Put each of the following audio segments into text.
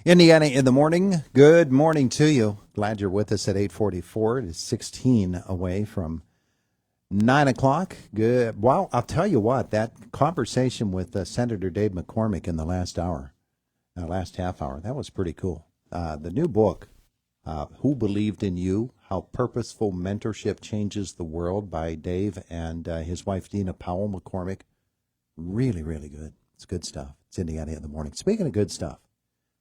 Indiana in the morning. Good morning to you. Glad you're with us at 8:44. It is 16 away from 9 o'clock. Good. Well, I'll tell you what, that conversation with Senator Dave McCormick in the last hour, last half hour, that was pretty cool. The new book, Who Believed in You? How Purposeful Mentorship Changes the World by Dave and his wife, Dina Powell McCormick. Really, really good. It's good stuff. It's Indiana in the morning. Speaking of good stuff,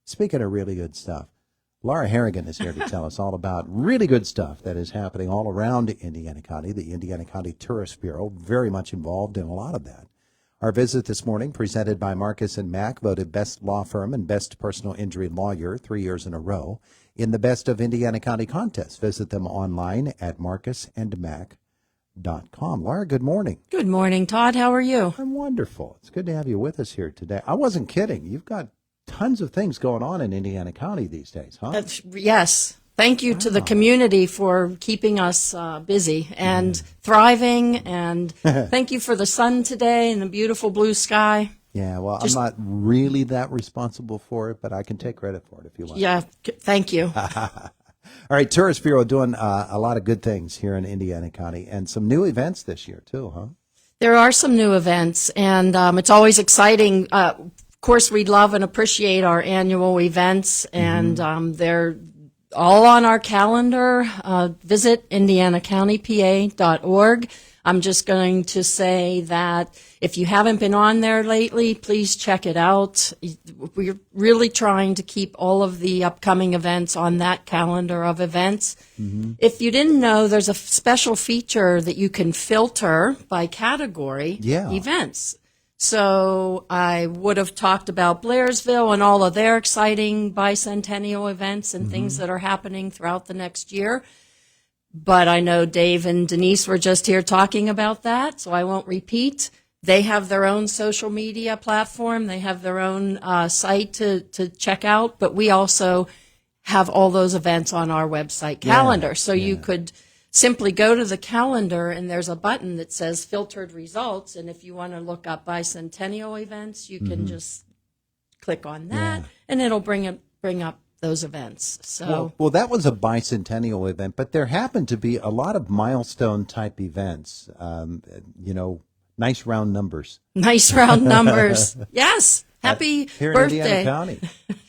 speaking of really good stuff, Laura Herrington is here to tell us all about really good stuff that is happening all around Indiana County. The Indiana County Tourist Bureau, very much involved in a lot of that. Our visit this morning, presented by Marcus & Mack, voted best law firm and best personal injury lawyer 3 years in a row in the Best of Indiana County contest. Visit them online at marcusandmack.com. Laura, good morning. Good morning, Todd. How are you? I'm wonderful. It's good to have you with us here today. I wasn't kidding. You've got tons of things going on in Indiana County these days, huh? Yes. Thank you to the community for keeping us busy and thriving. And thank you for the sun today and the beautiful blue sky. Yeah, well, I'm not really that responsible for it, but I can take credit for it if you want. Yeah, thank you. All right, Tourist Bureau doing a lot of good things here in Indiana County and some new events this year too, huh? There are some new events, and it's always exciting. Of course, we love and appreciate our annual events, and they're all on our calendar. Visit indianacountypa.org. I'm just going to say that if you haven't been on there lately, please check it out. We're really trying to keep all of the upcoming events on that calendar of events. If you didn't know, there's a special feature that you can filter by category events. So I would have talked about Blairsville and all of their exciting bicentennial events and things that are happening throughout the next year. But I know Dave and Denise were just here talking about that, so I won't repeat. They have their own social media platform. They have their own site to check out. But we also have all those events on our website calendar. So you could simply go to the calendar, and there's a button that says filtered results. And if you want to look up bicentennial events, you can just click on that, and it'll bring up those events. So well, that was a bicentennial event, but there happened to be a lot of milestone type events. Nice round numbers. Nice round numbers. Yes. Happy here birthday. In Indiana County.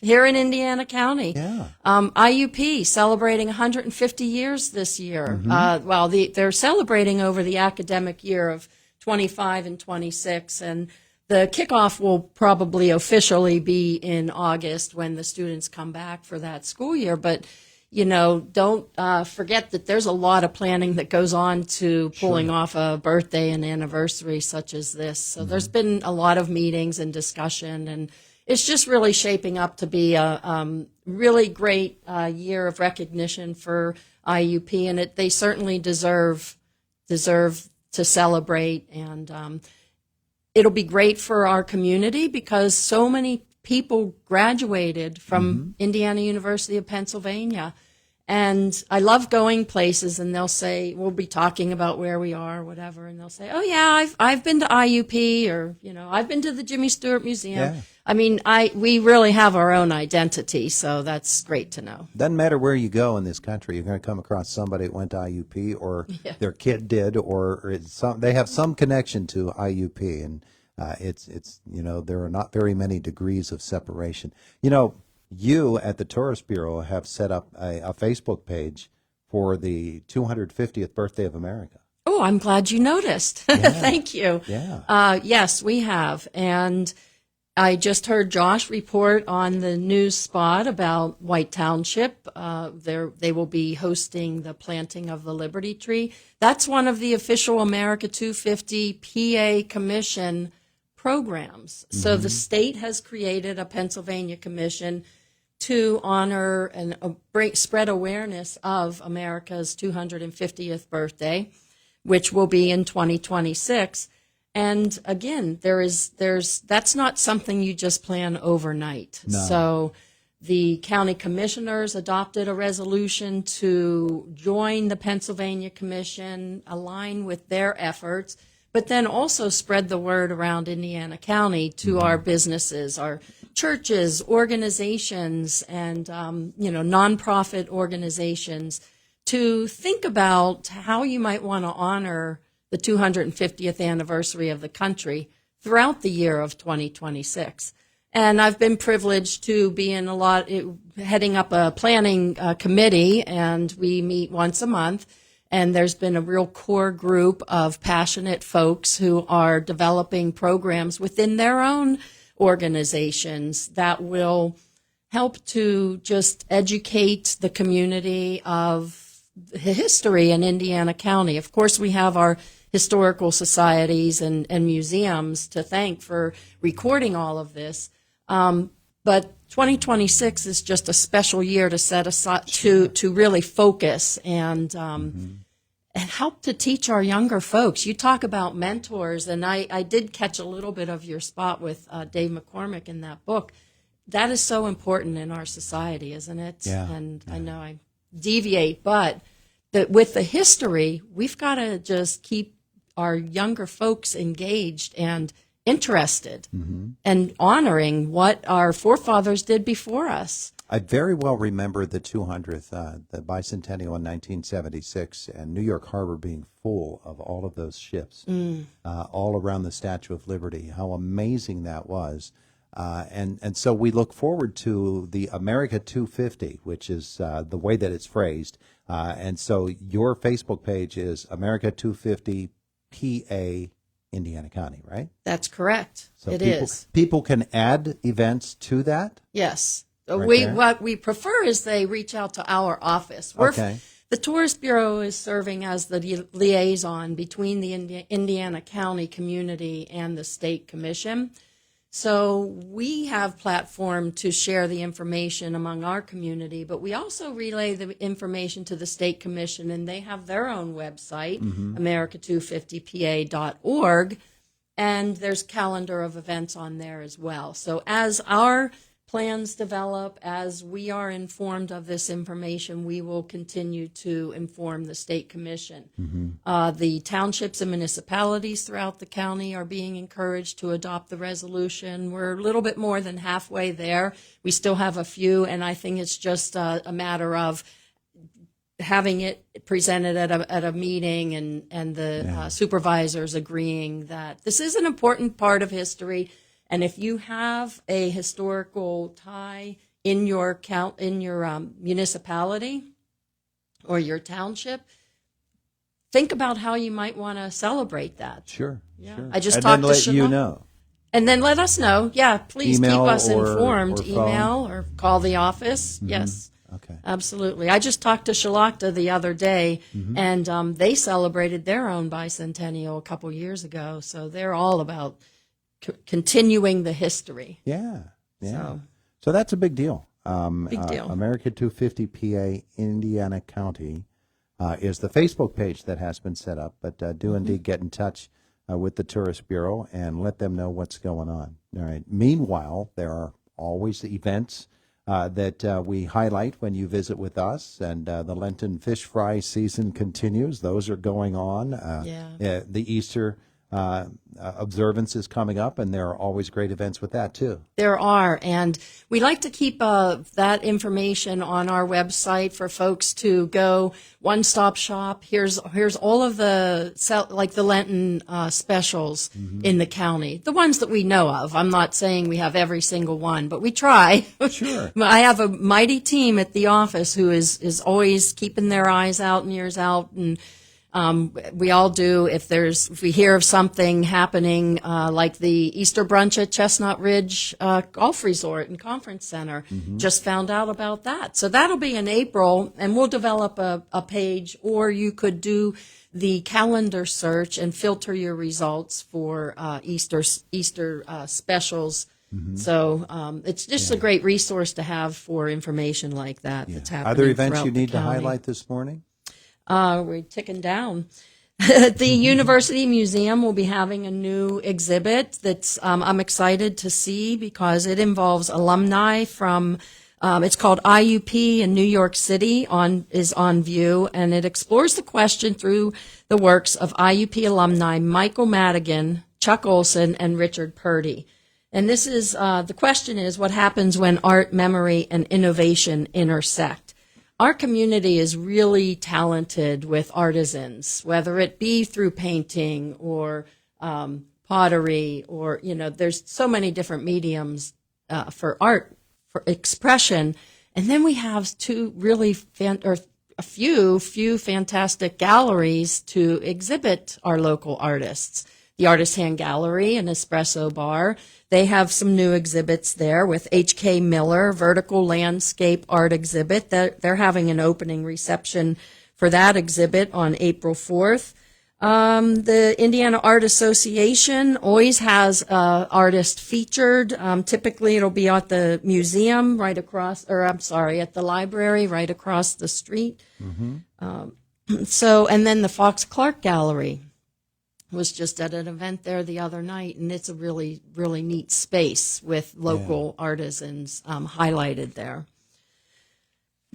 Here in Indiana County. Yeah. IUP celebrating 150 years this year. They're celebrating over the academic year of 25 and 26, and the kickoff will probably officially be in August when the students come back for that school year. But, don't forget that there's a lot of planning that goes on to pulling off a birthday and anniversary such as this. So there's been a lot of meetings and discussion, and it's just really shaping up to be a really great year of recognition for IUP, and they certainly deserve to celebrate. And it'll be great for our community because so many people graduated from Indiana University of Pennsylvania. And I love going places, and they'll say, we'll be talking about where we are or whatever, and they'll say, oh, yeah, I've been to IUP, or, I've been to the Jimmy Stewart Museum. Yeah. I mean, we really have our own identity, so that's great to know. Doesn't matter where you go in this country, you're going to come across somebody that went to IUP, or their kid did, or they have some connection to IUP, and it's there are not very many degrees of separation. You at the Tourist Bureau have set up a Facebook page for the 250th birthday of America. Oh, I'm glad you noticed. Yeah. Thank you. Yeah. Yes, we have. And I just heard Josh report on the news spot about White Township. They will be hosting the planting of the Liberty Tree. That's one of the official America 250 PA Commission programs. So the state has created a Pennsylvania commission to honor and spread awareness of America's 250th birthday, which will be in 2026. And again, that's not something you just plan overnight. No. So the county commissioners adopted a resolution to join the Pennsylvania Commission, align with their efforts, but then also spread the word around Indiana County to our businesses, our churches, organizations, and nonprofit organizations to think about how you might want to honor the 250th anniversary of the country throughout the year of 2026. And I've been privileged to be in heading up a planning committee, and we meet once a month. And there's been a real core group of passionate folks who are developing programs within their own organizations that will help to just educate the community of the history in Indiana County. Of course, we have our historical societies and museums to thank for recording all of this. But 2026 is just a special year to set aside to really focus and help to teach our younger folks. You talk about mentors, and I did catch a little bit of your spot with Dave McCormick in that book. That is so important in our society, isn't it? Yeah. And I know I deviate, but with the history, we've got to just keep our younger folks engaged and interested and honoring what our forefathers did before us. I very well remember the 200th, the bicentennial in 1976, and New York Harbor being full of all of those ships all around the Statue of Liberty. How amazing that was. And so we look forward to the America 250, which is the way that it's phrased. And so your Facebook page is America 250 PA Indiana County, right? That's correct. So people can add events to that? Yes. Right What we prefer is they reach out to our office. Okay. The Tourist Bureau is serving as the liaison between the Indiana County community and the State Commission. So we have platform to share the information among our community, but we also relay the information to the State Commission, and they have their own website, america250pa.org, and there's calendar of events on there as well. So as our plans develop, as we are informed of this information, we will continue to inform the State Commission. The townships and municipalities throughout the county are being encouraged to adopt the resolution. We're a little bit more than halfway there. We still have a few, and I think it's just a matter of having it presented at a meeting and the supervisors agreeing that this is an important part of history. And if you have a historical tie in your municipality or your township, think about how you might want to celebrate that. Sure. I just and talked then to let you know. And then let us know. Yeah, please Email keep us or informed. phone. Email or call the office. Yes. Okay. Absolutely. I just talked to Shalakta the other day, and they celebrated their own bicentennial a couple years ago. So they're all about continuing the history. Yeah. So that's a big deal. Big deal. America 250 PA Indiana County is the Facebook page that has been set up, but do indeed get in touch with the Tourist Bureau and let them know what's going on. All right. Meanwhile, there are always events that we highlight when you visit with us, and the Lenten fish fry season continues. Those are going on. The Easter observance is coming up, and there are always great events with that too. There are, and we like to keep that information on our website for folks to go one-stop shop. Here's all of the the Lenten specials in the county, the ones that we know of. I'm not saying we have every single one, but we try. Sure. I have a mighty team at the office who is always keeping their eyes out and ears out, and we all do. If we hear of something happening, like the Easter brunch at Chestnut Ridge Golf Resort and Conference Center, just found out about that. So that'll be in April, and we'll develop a page, or you could do the calendar search and filter your results for Easter specials. So it's just a great resource to have for information like that. That's happening. Other events you throughout the need to county. highlight this morning? We're ticking down. The University Museum will be having a new exhibit that's I'm excited to see because it involves alumni from it's called IUP in New York City is on view, and it explores the question through the works of IUP alumni Michael Madigan, Chuck Olson, and Richard Purdy. And this is, the question is, what happens when art, memory, and innovation intersect? Our community is really talented with artisans, whether it be through painting or pottery, or, there's so many different mediums for art, for expression. And then we have a few fantastic galleries to exhibit our local artists. The Artist Hand Gallery and Espresso Bar, they have some new exhibits there with H.K. Miller, Vertical Landscape Art Exhibit. They're having an opening reception for that exhibit on April 4th. The Indiana Art Association always has artist featured. Typically, it'll be at the museum at the library right across the street. Mm-hmm. And then the Fox Clark Gallery was just at an event there the other night, and it's a really, really neat space with local artisans highlighted there.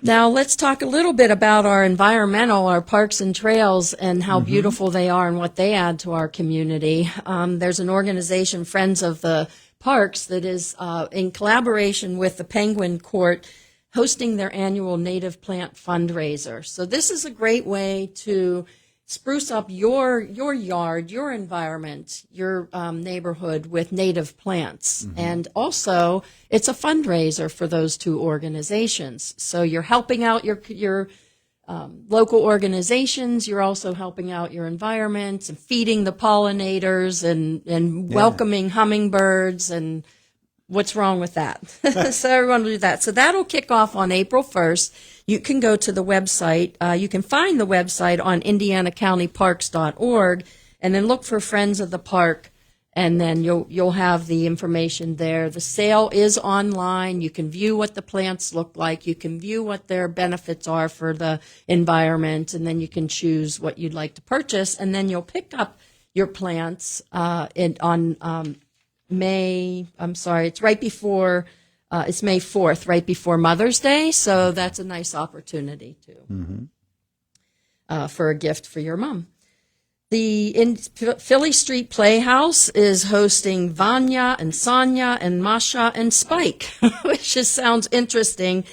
Now, let's talk a little bit about our parks and trails, and how beautiful they are and what they add to our community. There's an organization, Friends of the Parks, that is in collaboration with the Penguin Court hosting their annual native plant fundraiser. So this is a great way to spruce up your yard, your environment, your neighborhood with native plants. Mm-hmm. And also, it's a fundraiser for those two organizations. So you're helping out your local organizations. You're also helping out your environment and feeding the pollinators and welcoming hummingbirds. And what's wrong with that? So everyone will do that. So that'll kick off on April 1st. You can go to the website. You can find the website on indianacountyparks.org, and then look for Friends of the Park, and then you'll have the information there. The sale is online. You can view what the plants look like. You can view what their benefits are for the environment, and then you can choose what you'd like to purchase, and then you'll pick up your plants it's May 4th, right before Mother's Day, so that's a nice opportunity too, for a gift for your mom. The Philly Street Playhouse is hosting Vanya and Sonia and Masha and Spike, which just sounds interesting,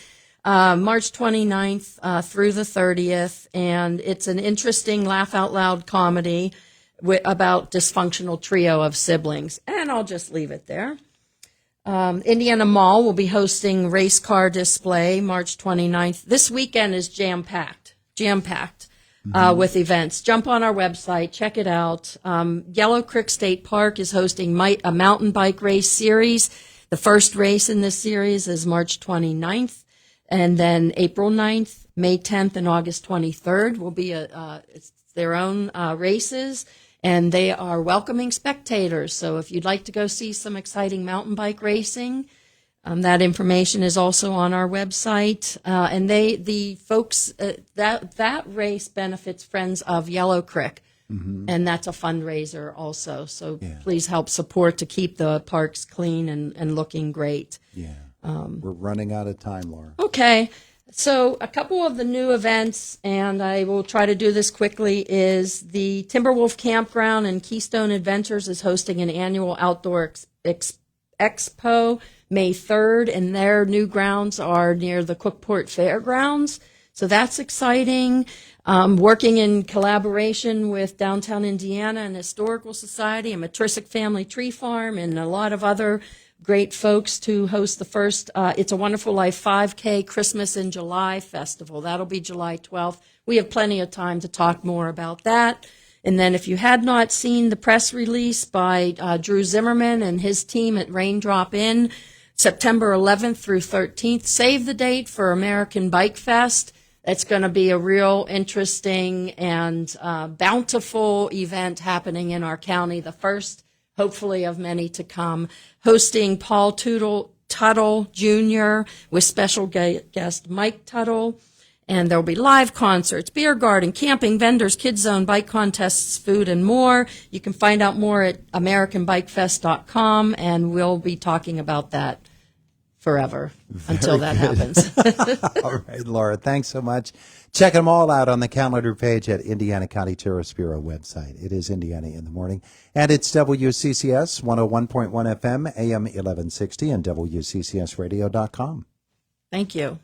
March 29th through the 30th, and it's an interesting laugh-out-loud comedy about dysfunctional trio of siblings, and I'll just leave it there. Indiana Mall will be hosting race car display March 29th. This weekend is jam-packed with events. Jump on our website, check it out. Yellow Creek State Park is hosting a mountain bike race series. The first race in this series is March 29th, and then April 9th, May 10th, and August 23rd will be it's their own races. And they are welcoming spectators. So if you'd like to go see some exciting mountain bike racing, that information is also on our website. And the folks, that race benefits Friends of Yellow Creek. Mm-hmm. And that's a fundraiser also. So please help support to keep the parks clean and looking great. Yeah. We're running out of time, Laura. Okay. So a couple of the new events, and I will try to do this quickly, is the Timberwolf Campground and Keystone Adventures is hosting an annual outdoor expo May 3rd, and their new grounds are near the Cookport Fairgrounds. So that's exciting. Working in collaboration with Downtown Indiana and Historical Society and Matrissic Family Tree Farm and a lot of other great folks to host the first It's a Wonderful Life 5K Christmas in July festival. That'll be July 12th. We have plenty of time to talk more about that. And then if you had not seen the press release by Drew Zimmerman and his team at Raindrop Inn, September 11th through 13th, save the date for American Bike Fest. It's going to be a real interesting and bountiful event happening in our county, the first hopefully of many to come, hosting Paul Tuttle Jr. with special guest Mike Tuttle. And there will be live concerts, beer garden, camping, vendors, kids zone, bike contests, food, and more. You can find out more at AmericanBikeFest.com, and we'll be talking about that forever until that happens. All right, Laura, thanks so much. Check them all out on the calendar page at Indiana County Tourist Bureau website. It is Indiana in the Morning, and it's WCCS 101.1 FM, AM 1160, and WCCSradio.com. Thank you.